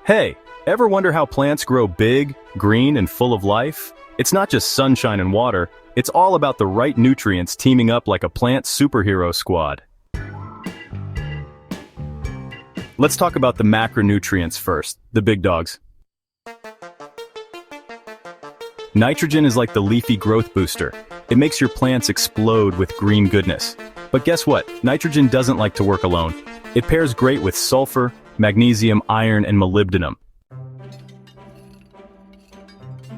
Hey, ever wonder how plants grow big, green, and full of life? It's not just sunshine and water, it's all about the right nutrients teaming up like a plant superhero squad. Let's talk about the macronutrients first, the big dogs. Nitrogen is like the leafy growth booster. It makes your plants explode with green goodness. But guess what? Nitrogen doesn't like to work alone. It pairs great with sulfur, magnesium, iron, and molybdenum.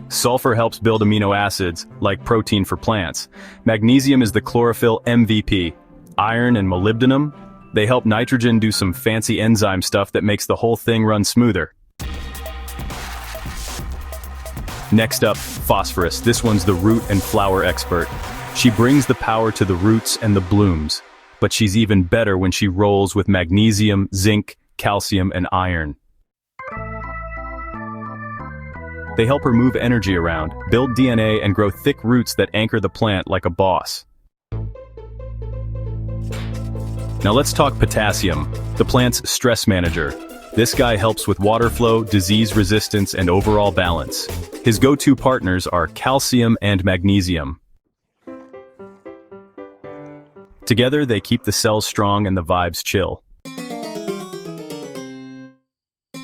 Sulfur helps build amino acids, like protein for plants. Magnesium is the chlorophyll MVP. Iron and molybdenum, they help nitrogen do some fancy enzyme stuff that makes the whole thing run smoother. Next up, phosphorus. This one's the root and flower expert. She brings the power to the roots and the blooms. But she's even better when she rolls with magnesium, zinc, calcium, and iron. They help her move energy around, build DNA, and grow thick roots that anchor the plant like a boss. Now let's talk potassium, the plant's stress manager. This guy helps with water flow, disease resistance, and overall balance. His go-to partners are calcium and magnesium. Together, they keep the cells strong and the vibes chill.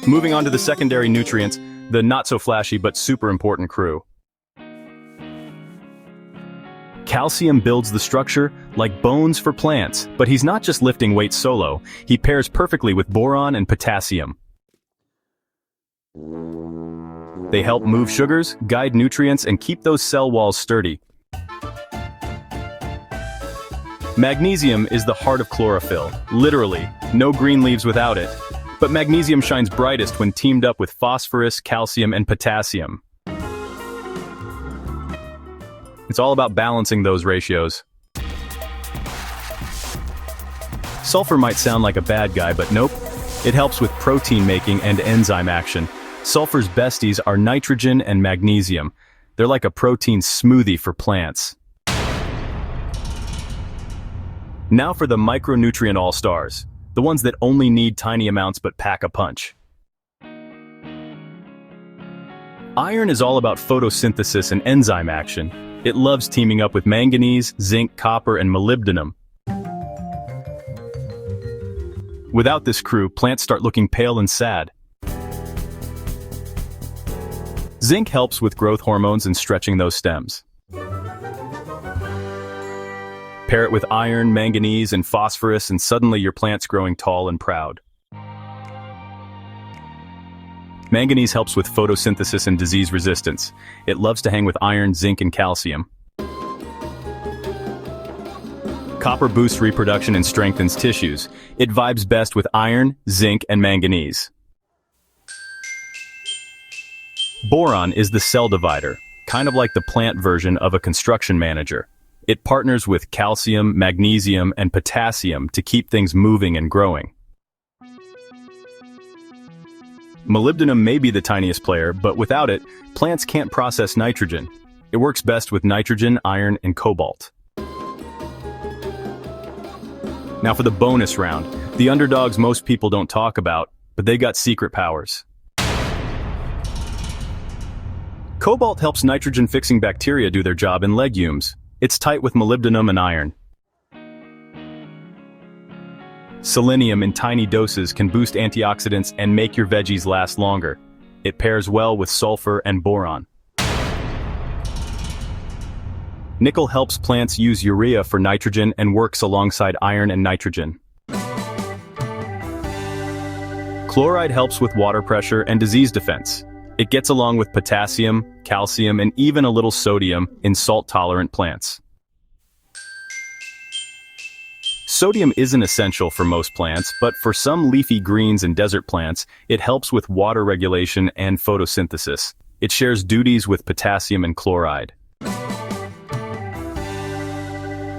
Moving on to the secondary nutrients, the not-so-flashy but super important crew. Calcium builds the structure like bones for plants, but he's not just lifting weights solo. He pairs perfectly with boron and potassium. They help move sugars, guide nutrients, and keep those cell walls sturdy. Magnesium is the heart of chlorophyll. Literally, no green leaves without it. But magnesium shines brightest when teamed up with phosphorus, calcium, and potassium. It's all about balancing those ratios. Sulfur might sound like a bad guy, but nope. It helps with protein making and enzyme action. Sulfur's besties are nitrogen and magnesium. They're like a protein smoothie for plants. Now for the micronutrient all-stars. The ones that only need tiny amounts but pack a punch. Iron is all about photosynthesis and enzyme action. It loves teaming up with manganese, zinc, copper, and molybdenum. Without this crew, plants start looking pale and sad. Zinc helps with growth hormones and stretching those stems. Pair it with iron, manganese, and phosphorus, and suddenly your plant's growing tall and proud. Manganese helps with photosynthesis and disease resistance. It loves to hang with iron, zinc, and calcium. Copper boosts reproduction and strengthens tissues. It vibes best with iron, zinc, and manganese. Boron is the cell divider, kind of like the plant version of a construction manager. It partners with calcium, magnesium, and potassium to keep things moving and growing. Molybdenum may be the tiniest player, but without it, plants can't process nitrogen. It works best with nitrogen, iron, and cobalt. Now for the bonus round, the underdogs most people don't talk about, but they got secret powers. Cobalt helps nitrogen-fixing bacteria do their job in legumes. It's tight with molybdenum and iron. Selenium in tiny doses can boost antioxidants and make your veggies last longer. It pairs well with sulfur and boron. Nickel helps plants use urea for nitrogen and works alongside iron and nitrogen. Chloride helps with water pressure and disease defense. It gets along with potassium, calcium, and even a little sodium in salt-tolerant plants. Sodium isn't essential for most plants, but for some leafy greens and desert plants, it helps with water regulation and photosynthesis. It shares duties with potassium and chloride.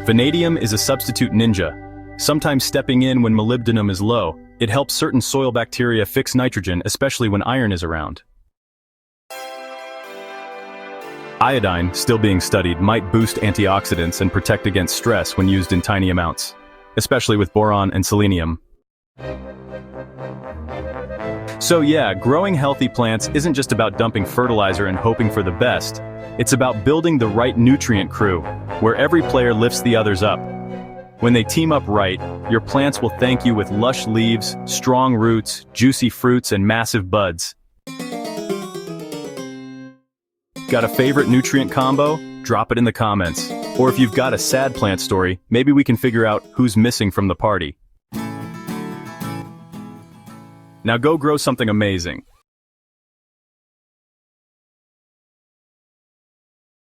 Vanadium is a substitute ninja, sometimes stepping in when molybdenum is low. It helps certain soil bacteria fix nitrogen, especially when iron is around. Iodine, still being studied, might boost antioxidants and protect against stress when used in tiny amounts, especially with boron and selenium. So yeah, growing healthy plants isn't just about dumping fertilizer and hoping for the best. It's about building the right nutrient crew, where every player lifts the others up. When they team up right, your plants will thank you with lush leaves, strong roots, juicy fruits, and massive buds. Got a favorite nutrient combo? Drop it in the comments. Or if you've got a sad plant story, maybe we can figure out who's missing from the party. Now go grow something amazing.